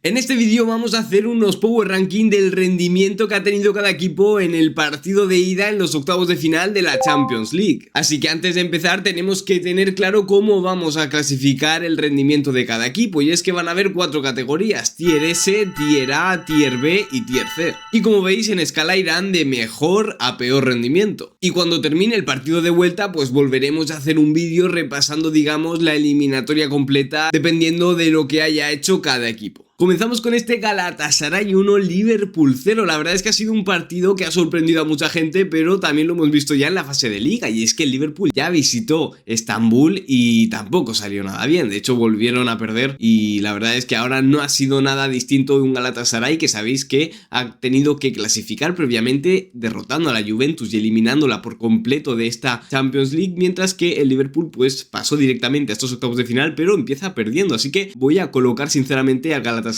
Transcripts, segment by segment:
En este vídeo vamos a hacer unos power ranking del rendimiento que ha tenido cada equipo en el partido de ida en los octavos de final de la Champions League. Así que antes de empezar tenemos que tener claro cómo vamos a clasificar el rendimiento de cada equipo, y es que van a haber 4 categorías: Tier S, Tier A, Tier B y Tier C. Y como veis, en escala irán de mejor a peor rendimiento. Y cuando termine el partido de vuelta, pues volveremos a hacer un vídeo repasando, digamos, la eliminatoria completa dependiendo de lo que haya hecho cada equipo. Comenzamos con este Galatasaray 1, Liverpool 0. La verdad es que ha sido un partido que ha sorprendido a mucha gente, pero también lo hemos visto ya en la fase de liga, y es que el Liverpool ya visitó Estambul y tampoco salió nada bien. De hecho, volvieron a perder, y la verdad es que ahora no ha sido nada distinto de un Galatasaray que sabéis que ha tenido que clasificar previamente derrotando a la Juventus y eliminándola por completo de esta Champions League, mientras que el Liverpool pues pasó directamente a estos octavos de final, pero empieza perdiendo. Así que voy a colocar sinceramente al Galatasaray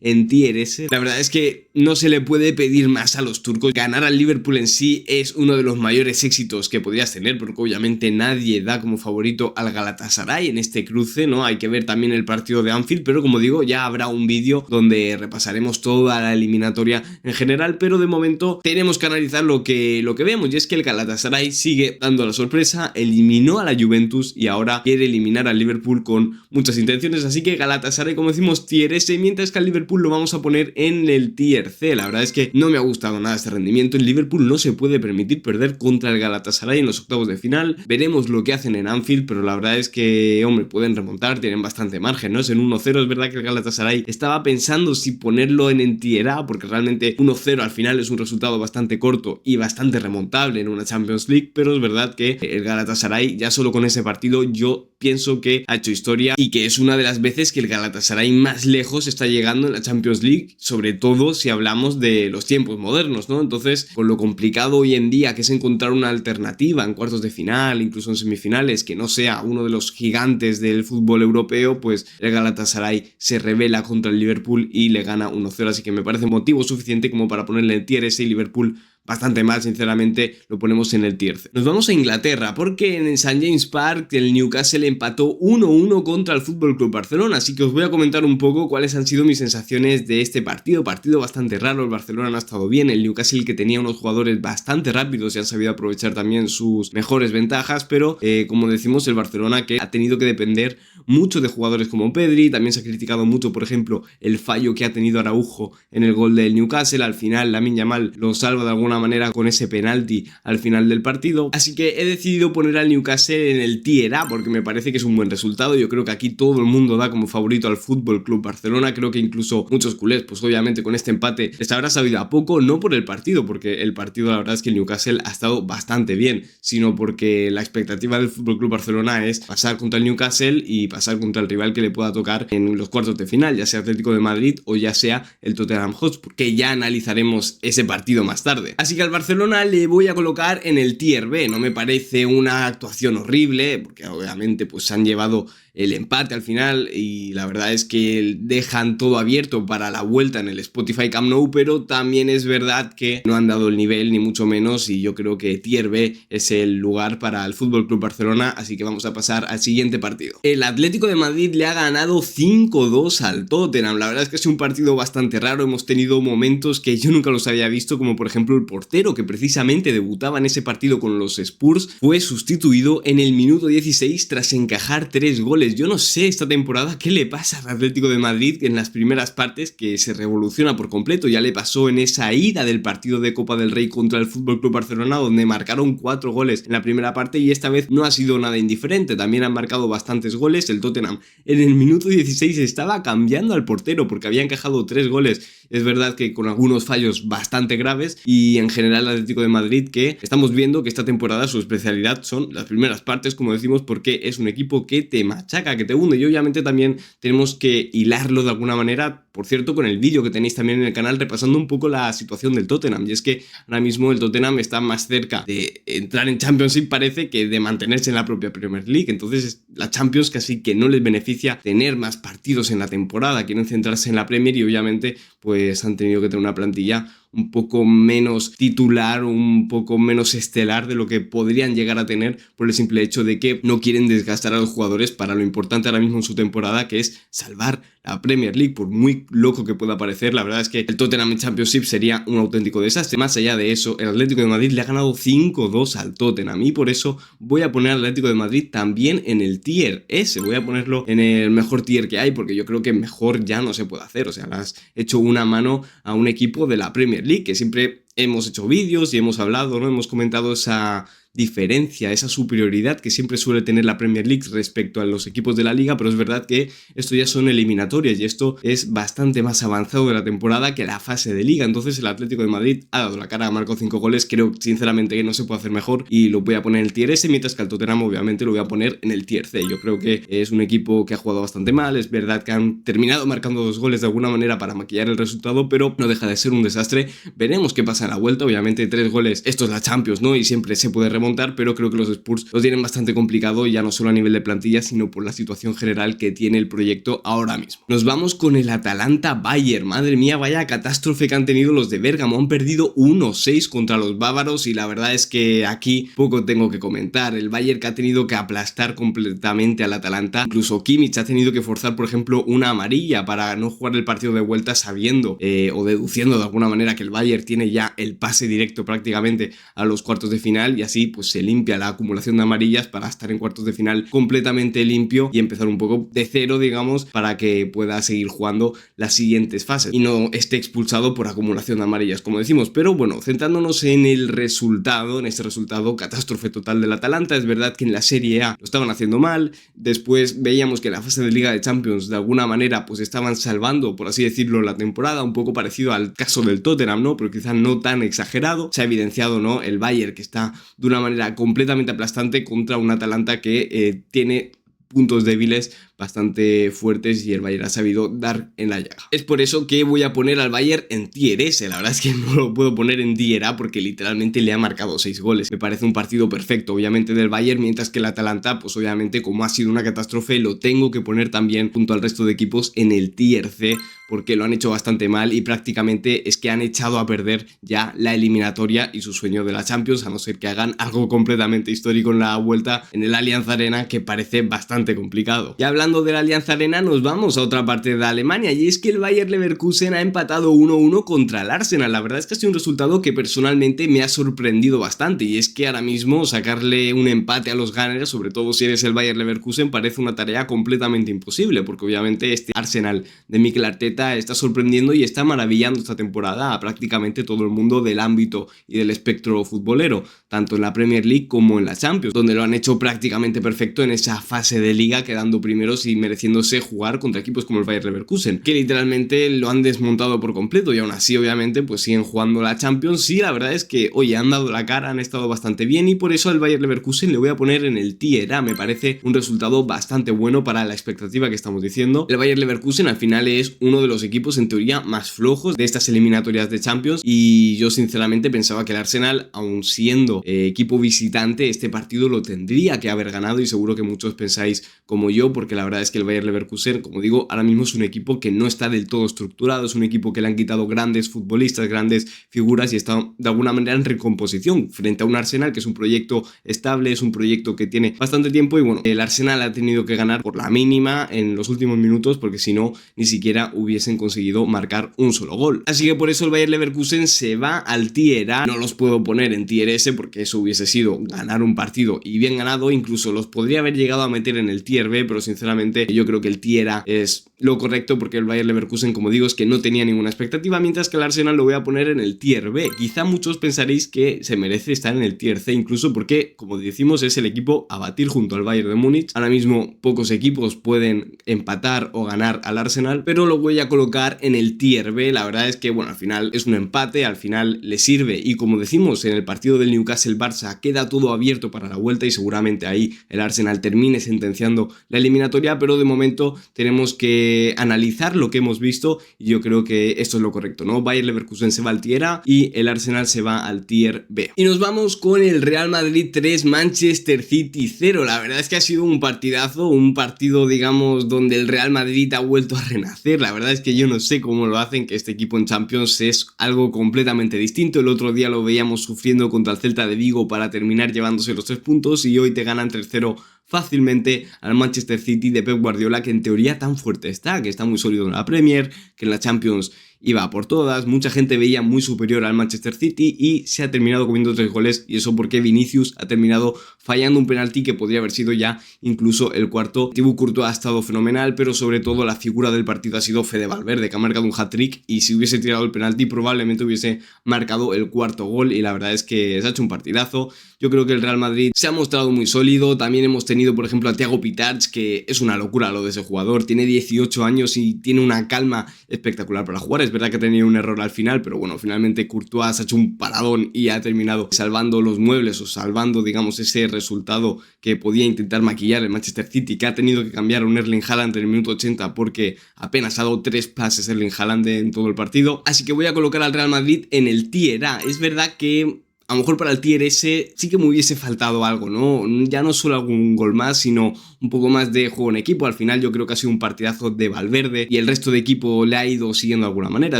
en Tier S. La verdad es que no se le puede pedir más a los turcos. Ganar al Liverpool en sí es uno de los mayores éxitos que podrías tener, porque obviamente nadie da como favorito al Galatasaray en este cruce, ¿no? Hay que ver también el partido de Anfield, pero como digo, ya habrá un vídeo donde repasaremos toda la eliminatoria en general, pero de momento tenemos que analizar lo que vemos, y es que el Galatasaray sigue dando la sorpresa, eliminó a la Juventus y ahora quiere eliminar al Liverpool con muchas intenciones. Así que Galatasaray, como decimos, Tier S, mientras que al Liverpool lo vamos a poner en el Tier C. La verdad es que no me ha gustado nada este rendimiento. El Liverpool no se puede permitir perder contra el Galatasaray en los octavos de final. Veremos lo que hacen en Anfield, pero la verdad es que, hombre, pueden remontar, tienen bastante margen, ¿no? Es en 1-0, es verdad que el Galatasaray estaba pensando si ponerlo en el Tier A, porque realmente 1-0 al final es un resultado bastante corto y bastante remontable en una Champions League, pero es verdad que el Galatasaray, ya solo con ese partido, yo pienso que ha hecho historia y que es una de las veces que el Galatasaray más lejos está llegando en la Champions League, sobre todo si hablamos de los tiempos modernos, ¿no? Entonces, con lo complicado hoy en día que es encontrar una alternativa en cuartos de final, incluso en semifinales, que no sea uno de los gigantes del fútbol europeo, pues el Galatasaray se revela contra el Liverpool y le gana 1-0, así que me parece motivo suficiente como para ponerle el Tier S, y Liverpool bastante mal, sinceramente, lo ponemos en el Tier C. Nos vamos a Inglaterra, porque en el St. James Park el Newcastle empató 1-1 contra el FC Barcelona, así que os voy a comentar un poco cuáles han sido mis sensaciones de este partido. Partido bastante raro, el Barcelona no ha estado bien, el Newcastle, que tenía unos jugadores bastante rápidos y han sabido aprovechar también sus mejores ventajas, pero como decimos, el Barcelona, que ha tenido que depender mucho de jugadores como Pedri. También se ha criticado mucho, por ejemplo, el fallo que ha tenido Araujo en el gol del Newcastle. Al final Lamine Yamal lo salva de alguna manera con ese penalti al final del partido, así que he decidido poner al Newcastle en el Tier A porque me parece que es un buen resultado. Yo creo que aquí todo el mundo da como favorito al FC Barcelona, creo que incluso muchos culés, pues obviamente con este empate les habrá sabido a poco, no por el partido, porque el partido la verdad es que el Newcastle ha estado bastante bien, sino porque la expectativa del FC Barcelona es pasar contra el Newcastle y pasar contra el rival que le pueda tocar en los cuartos de final, ya sea Atlético de Madrid o ya sea el Tottenham Hotspur, que ya analizaremos ese partido más tarde. Así que al Barcelona le voy a colocar en el Tier B. No me parece una actuación horrible, porque obviamente pues han llevado el empate al final y la verdad es que dejan todo abierto para la vuelta en el Spotify Camp Nou, pero también es verdad que no han dado el nivel ni mucho menos, y yo creo que Tier B es el lugar para el FC Barcelona, así que vamos a pasar al siguiente partido. El Atlético de Madrid le ha ganado 5-2 al Tottenham. La verdad es que es un partido bastante raro, hemos tenido momentos que yo nunca los había visto, como por ejemplo el portero, que precisamente debutaba en ese partido con los Spurs, fue sustituido en el minuto 16 tras encajar 3 goles. Yo no sé esta temporada qué le pasa al Atlético de Madrid en las primeras partes, que se revoluciona por completo. Ya le pasó en esa ida del partido de Copa del Rey contra el FC Barcelona, donde marcaron 4 goles en la primera parte, y esta vez no ha sido nada indiferente. También han marcado bastantes goles. El Tottenham en el minuto 16 estaba cambiando al portero porque había encajado 3 goles. Es verdad que con algunos fallos bastante graves, y en general el Atlético de Madrid, que estamos viendo que esta temporada su especialidad son las primeras partes, como decimos, porque es un equipo que te machaca, que te hunde, y obviamente también tenemos que hilarlo de alguna manera, por cierto, con el vídeo que tenéis también en el canal repasando un poco la situación del Tottenham, y es que ahora mismo el Tottenham está más cerca de entrar en Champions League, parece, que de mantenerse en la propia Premier League. Entonces la Champions casi que no les beneficia tener más partidos en la temporada, quieren centrarse en la Premier y obviamente pues han tenido que tener una plantilla un poco menos titular, un poco menos estelar de lo que podrían llegar a tener por el simple hecho de que no quieren desgastar a los jugadores para lo importante ahora mismo en su temporada, que es salvar la Premier League. Por muy loco que pueda parecer, la verdad es que el Tottenham en Championship sería un auténtico desastre. Más allá de eso, el Atlético de Madrid le ha ganado 5-2 al Tottenham y por eso voy a poner al Atlético de Madrid también en el tier S. Voy a ponerlo en el mejor tier que hay porque yo creo que mejor ya no se puede hacer. O sea, le has hecho una mano a un equipo de la Premier League, que siempre hemos hecho vídeos y hemos hablado, ¿no? Hemos comentado esa diferencia, esa superioridad que siempre suele tener la Premier League respecto a los equipos de la Liga, pero es verdad que esto ya son eliminatorias y esto es bastante más avanzado de la temporada que la fase de Liga. Entonces el Atlético de Madrid ha dado la cara, ha marcado 5 goles, creo sinceramente que no se puede hacer mejor y lo voy a poner en el tier S, mientras que al Tottenham obviamente lo voy a poner en el tier C. Yo creo que es un equipo que ha jugado bastante mal, es verdad que han terminado marcando 2 goles de alguna manera para maquillar el resultado, pero no deja de ser un desastre. Veremos qué pasa en la vuelta, obviamente 3 goles, esto es la Champions, ¿no? Y siempre se puede remontar, pero creo que los Spurs lo tienen bastante complicado, ya no solo a nivel de plantilla, sino por la situación general que tiene el proyecto ahora mismo. Nos vamos con el Atalanta-Bayern. Madre mía, vaya catástrofe que han tenido los de Bérgamo. Han perdido 1-6 contra los bávaros y la verdad es que aquí poco tengo que comentar. El Bayern que ha tenido que aplastar completamente al Atalanta. Incluso Kimmich ha tenido que forzar, por ejemplo, una amarilla para no jugar el partido de vuelta sabiendo o deduciendo de alguna manera que el Bayern tiene ya el pase directo prácticamente a los cuartos de final y así pues se limpia la acumulación de amarillas para estar en cuartos de final completamente limpio y empezar un poco de cero, digamos, para que pueda seguir jugando las siguientes fases y no esté expulsado por acumulación de amarillas, como decimos. Pero bueno, centrándonos en el resultado, en este resultado, catástrofe total del Atalanta. Es verdad que en la Serie A lo estaban haciendo mal, después veíamos que en la fase de Liga de Champions de alguna manera pues estaban salvando, por así decirlo, la temporada, un poco parecido al caso del Tottenham, ¿no? Pero quizá no tan exagerado. Se ha evidenciado, ¿no? El Bayern que está de una manera completamente aplastante contra un Atalanta que tiene puntos débiles bastante fuertes y el Bayern ha sabido dar en la llaga. Es por eso que voy a poner al Bayern en tier S. La verdad es que no lo puedo poner en tier A porque literalmente le ha marcado 6 goles. Me parece un partido perfecto, obviamente, del Bayern, mientras que el Atalanta, pues obviamente, como ha sido una catástrofe, lo tengo que poner también junto al resto de equipos en el tier C, porque lo han hecho bastante mal y prácticamente es que han echado a perder ya la eliminatoria y su sueño de la Champions, a no ser que hagan algo completamente histórico en la vuelta en el Allianz Arena, que parece bastante complicado. Y hablando de la Allianz Arena, nos vamos a otra parte de Alemania, y es que el Bayer Leverkusen ha empatado 1-1 contra el Arsenal. La verdad es que ha sido un resultado que personalmente me ha sorprendido bastante, y es que ahora mismo sacarle un empate a los Gunners, sobre todo si eres el Bayer Leverkusen, parece una tarea completamente imposible, porque obviamente este Arsenal de Mikel Arteta está sorprendiendo y está maravillando esta temporada a prácticamente todo el mundo del ámbito y del espectro futbolero, tanto en la Premier League como en la Champions, donde lo han hecho prácticamente perfecto en esa fase de liga, quedando primeros y mereciéndose jugar contra equipos como el Bayer Leverkusen, que literalmente lo han desmontado por completo, y aún así obviamente pues siguen jugando la Champions. Sí, la verdad es que oye, han dado la cara, han estado bastante bien, y por eso al Bayer Leverkusen le voy a poner en el tier A. Me parece un resultado bastante bueno para la expectativa que estamos diciendo. El Bayer Leverkusen al final es uno de los equipos en teoría más flojos de estas eliminatorias de Champions, y yo sinceramente pensaba que el Arsenal, aun siendo equipo visitante, este partido lo tendría que haber ganado, y seguro que muchos pensáis como yo, porque la verdad es que el Bayer Leverkusen, como digo, ahora mismo es un equipo que no está del todo estructurado, es un equipo que le han quitado grandes futbolistas, grandes figuras, y está de alguna manera en recomposición frente a un Arsenal que es un proyecto estable, es un proyecto que tiene bastante tiempo, y bueno, el Arsenal ha tenido que ganar por la mínima en los últimos minutos, porque si no, ni siquiera hubiesen conseguido marcar un solo gol. Así que por eso el Bayer Leverkusen se va al tier A. No los puedo poner en tier S porque eso hubiese sido ganar un partido y bien ganado, incluso los podría haber llegado a meter en el tier B, pero sinceramente yo creo que el tier A es lo correcto, porque el Bayer Leverkusen, como digo, es que no tenía ninguna expectativa, mientras que el Arsenal lo voy a poner en el tier B. Quizá muchos pensaréis que se merece estar en el tier C, incluso porque, como decimos, es el equipo a batir junto al Bayern de Múnich. Ahora mismo pocos equipos pueden empatar o ganar al Arsenal, pero lo voy a colocar en el tier B. La verdad es que, bueno, al final es un empate, al final le sirve, y como decimos, en el partido del Newcastle-Barça queda todo abierto para la vuelta, y seguramente ahí el Arsenal termine sentenciando la eliminatoria, pero de momento tenemos que que analizar lo que hemos visto y yo creo que esto es lo correcto, ¿no? Bayer Leverkusen se va al tier A y el Arsenal se va al tier B. Y nos vamos con el Real Madrid 3, Manchester City 0. La verdad es que ha sido un partidazo, un partido, digamos, donde el Real Madrid ha vuelto a renacer. La verdad es que yo no sé cómo lo hacen, que este equipo en Champions es algo completamente distinto. El otro día lo veíamos sufriendo contra el Celta de Vigo para terminar llevándose los 3 puntos y hoy te ganan 3-0 fácilmente al Manchester City de Pep Guardiola, que en teoría tan fuerte está, que está muy sólido en la Premier, que en la Champions iba por todas, mucha gente veía muy superior al Manchester City y se ha terminado comiendo 3 goles, y eso porque Vinicius ha terminado fallando un penalti que podría haber sido ya incluso el cuarto. Thibaut Courtois ha estado fenomenal, pero sobre todo la figura del partido ha sido Fede Valverde, que ha marcado un hat-trick y si hubiese tirado el penalti probablemente hubiese marcado el cuarto gol, y la verdad es que se ha hecho un partidazo. Yo creo que el Real Madrid se ha mostrado muy sólido. También hemos tenido, por ejemplo, a Thiago Pitach, que es una locura lo de ese jugador. Tiene 18 años y tiene una calma espectacular para jugar. Es verdad que ha tenido un error al final, pero bueno, finalmente Courtois ha hecho un paradón y ha terminado salvando los muebles o salvando, digamos, ese resultado que podía intentar maquillar el Manchester City, que ha tenido que cambiar a un Erling Haaland en el minuto 80 porque apenas ha dado 3 pases Erling Haaland en todo el partido. Así que voy a colocar al Real Madrid en el tier A. Es verdad que a lo mejor para el tier S sí que me hubiese faltado algo, ¿no? Ya no solo algún gol más, sino un poco más de juego en equipo. Al final yo creo que ha sido un partidazo de Valverde y el resto de equipo le ha ido siguiendo de alguna manera.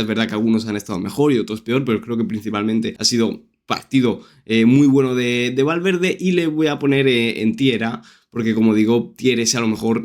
Es verdad que algunos han estado mejor y otros peor, pero creo que principalmente ha sido partido muy bueno de Valverde, y le voy a poner en tier A, porque como digo, tier S a lo mejor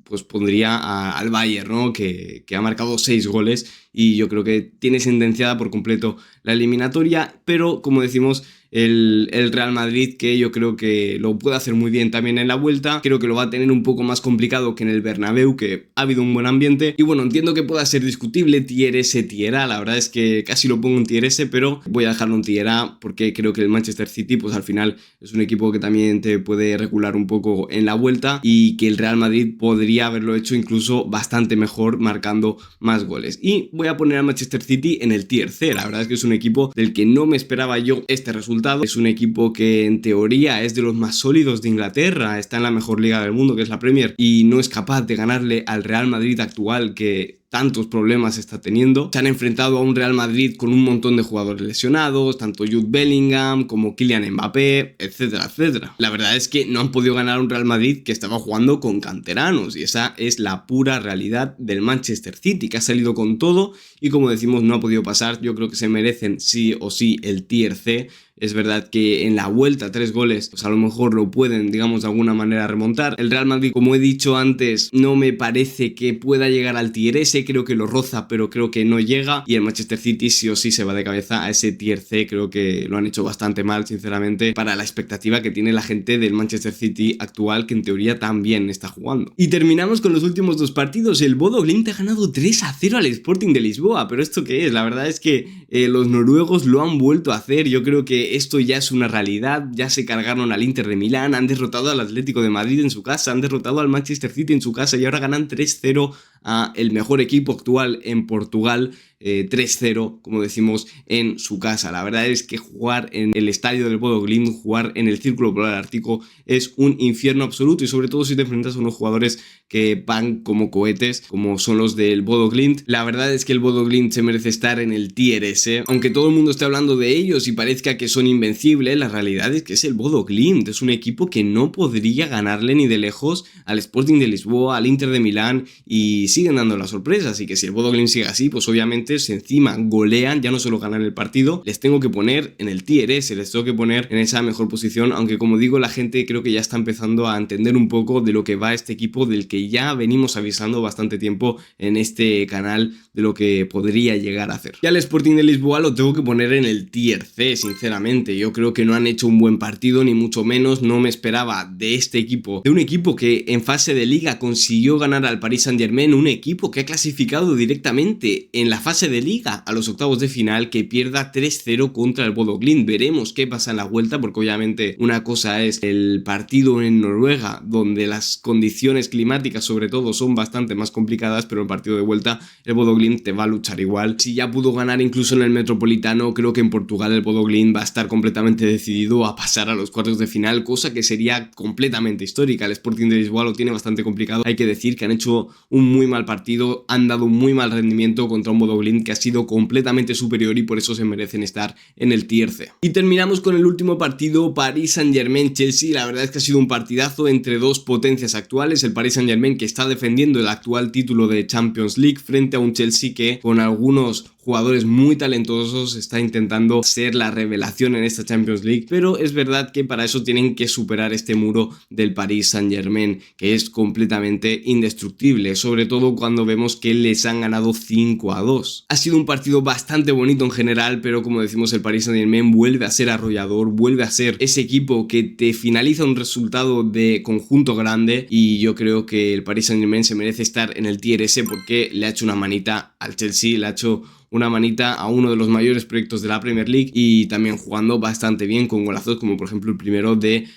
pues pondría al Bayern, ¿no? Que ha marcado 6 goles y yo creo que tiene sentenciada por completo la eliminatoria, pero como decimos, el Real Madrid, que yo creo que lo puede hacer muy bien también en la vuelta, creo que lo va a tener un poco más complicado que en el Bernabéu, que ha habido un buen ambiente, y bueno, entiendo que pueda ser discutible tier S, tier A, la verdad es que casi lo pongo en tier S, pero voy a dejarlo en tier A porque creo que el Manchester City pues al final es un equipo que también te puede regular un poco en la vuelta, y que el Real Madrid podría haberlo hecho incluso bastante mejor marcando más goles. Y voy a poner al Manchester City en el tier C. La verdad es que es un equipo del que no me esperaba yo este resultado. Es un equipo que en teoría es de los más sólidos de Inglaterra, está en la mejor liga del mundo, que es la Premier, y no es capaz de ganarle al Real Madrid actual, que tantos problemas está teniendo. Se han enfrentado a un Real Madrid con un montón de jugadores lesionados, tanto Jude Bellingham como Kylian Mbappé, etcétera, etcétera. La verdad es que no han podido ganar a un Real Madrid que estaba jugando con canteranos, y esa es la pura realidad del Manchester City, que ha salido con todo y, como decimos, no ha podido pasar. Yo creo que se merecen sí o sí el tier C. Es verdad que en la vuelta 3 goles pues a lo mejor lo pueden, digamos, de alguna manera remontar. El Real Madrid, como he dicho antes, no me parece que pueda llegar al tier S, creo que lo roza pero creo que no llega, y el Manchester City sí o sí se va de cabeza a ese tier C. Creo que lo han hecho bastante mal, sinceramente, para la expectativa que tiene la gente del Manchester City actual, que en teoría también está jugando. Y terminamos con los últimos 2 partidos. El Bodo Glimt ha ganado 3-0 al Sporting de Lisboa, pero ¿esto qué es? La verdad es que los noruegos lo han vuelto a hacer. Yo creo que esto ya es una realidad. Ya se cargaron al Inter de Milán, han derrotado al Atlético de Madrid en su casa, han derrotado al Manchester City en su casa y ahora ganan 3-0 a el mejor equipo actual en Portugal, 3-0, como decimos, en su casa. La verdad es que jugar en el estadio del Bodo Glimt, jugar en el Círculo Polar Ártico es un infierno absoluto, y sobre todo si te enfrentas a unos jugadores que van como cohetes, como son los del Bodo Glimt. La verdad es que el Bodo Glimt se merece estar en el tier S, aunque todo el mundo esté hablando de ellos y parezca que son invencibles. La realidad es que es el Bodo Glimt, es un equipo que no podría ganarle ni de lejos al Sporting de Lisboa, al Inter de Milán, y siguen dando la sorpresa. Así que si el Bodo Glimt sigue así, pues obviamente si encima golean, ya no solo ganan el partido, les tengo que poner en el tier S, les tengo que poner en esa mejor posición, aunque como digo, la gente creo que ya está empezando a entender un poco de lo que va este equipo, del que ya venimos avisando bastante tiempo en este canal de lo que podría llegar a hacer. Ya el Sporting de Lisboa lo tengo que poner en el tier C, sinceramente. Yo creo que no han hecho un buen partido, ni mucho menos. No me esperaba de este equipo, de un equipo que en fase de liga consiguió ganar al Paris Saint-Germain, un equipo que ha clasificado directamente en la fase de liga a los octavos de final, que pierda 3-0 contra el Bodo Glimt. Veremos qué pasa en la vuelta, porque obviamente una cosa es el partido en Noruega, donde las condiciones climáticas sobre todo son bastante más complicadas, pero el partido de vuelta el Bodo Glimt te va a luchar igual. Si ya pudo ganar incluso en el Metropolitano, creo que en Portugal el Bodo Glimt va a estar completamente decidido a pasar a los cuartos de final, cosa que sería completamente histórica. El Sporting de Lisboa lo tiene bastante complicado. Hay que decir que han hecho un muy mal partido, han dado muy mal rendimiento contra un Bodo Glimt que ha sido completamente superior y por eso se merecen estar en el tier C. Y terminamos con el último partido, Paris Saint-Germain-Chelsea. La verdad es que ha sido un partidazo entre dos potencias actuales, el Paris Saint-Germain que está defendiendo el actual título de Champions League frente a un Chelsea que con algunos jugadores muy talentosos está intentando ser la revelación en esta Champions League, pero es verdad que para eso tienen que superar este muro del Paris Saint-Germain, que es completamente indestructible, sobre todo cuando vemos que les han ganado 5-2. Ha sido un partido bastante bonito en general, pero como decimos, el Paris Saint-Germain vuelve a ser arrollador, vuelve a ser ese equipo que te finaliza un resultado de conjunto grande, y yo creo que el Paris Saint-Germain se merece estar en el tier S porque le ha hecho una manita al Chelsea, le ha hecho una manita a uno de los mayores proyectos de la Premier League y también jugando bastante bien con golazos como por ejemplo el primero de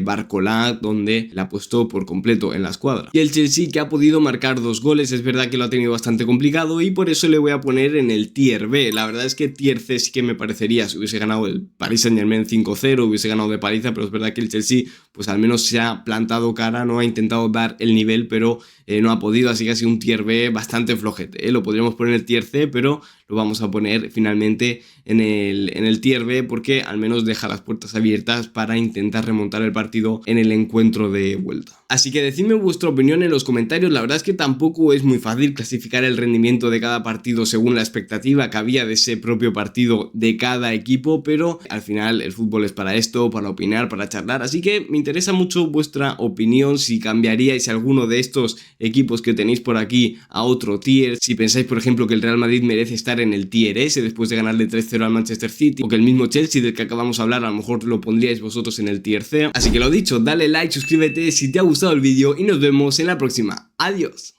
Barcola, donde la ha puesto por completo en la escuadra. Y el Chelsea, que ha podido marcar 2 goles, es verdad que lo ha tenido bastante complicado y por eso le voy a poner en el tier B. La verdad es que tier C sí que me parecería si hubiese ganado el Paris Saint-Germain 5-0, hubiese ganado de paliza, pero es verdad que el Chelsea pues al menos se ha plantado cara, no ha intentado dar el nivel, pero no ha podido, así que ha sido un tier B bastante flojete. Lo podríamos poner en el tier C, pero lo vamos a poner finalmente en el tier B porque al menos deja las puertas abiertas para intentar remontar el partido en el encuentro de vuelta. Así que decidme vuestra opinión en los comentarios. La verdad es que tampoco es muy fácil clasificar el rendimiento de cada partido según la expectativa que había de ese propio partido de cada equipo, pero al final el fútbol es para esto, para opinar, para charlar, así que me interesa mucho vuestra opinión, si cambiaríais alguno de estos equipos que tenéis por aquí a otro tier, si pensáis por ejemplo que el Real Madrid merece estar en el tier S después de ganarle 3-0 al Manchester City, o que el mismo Chelsea del que acabamos de hablar a lo mejor lo pondríais vosotros en el tier C. Así que lo dicho, dale like, suscríbete si te ha gustado el vídeo y nos vemos en la próxima. Adiós.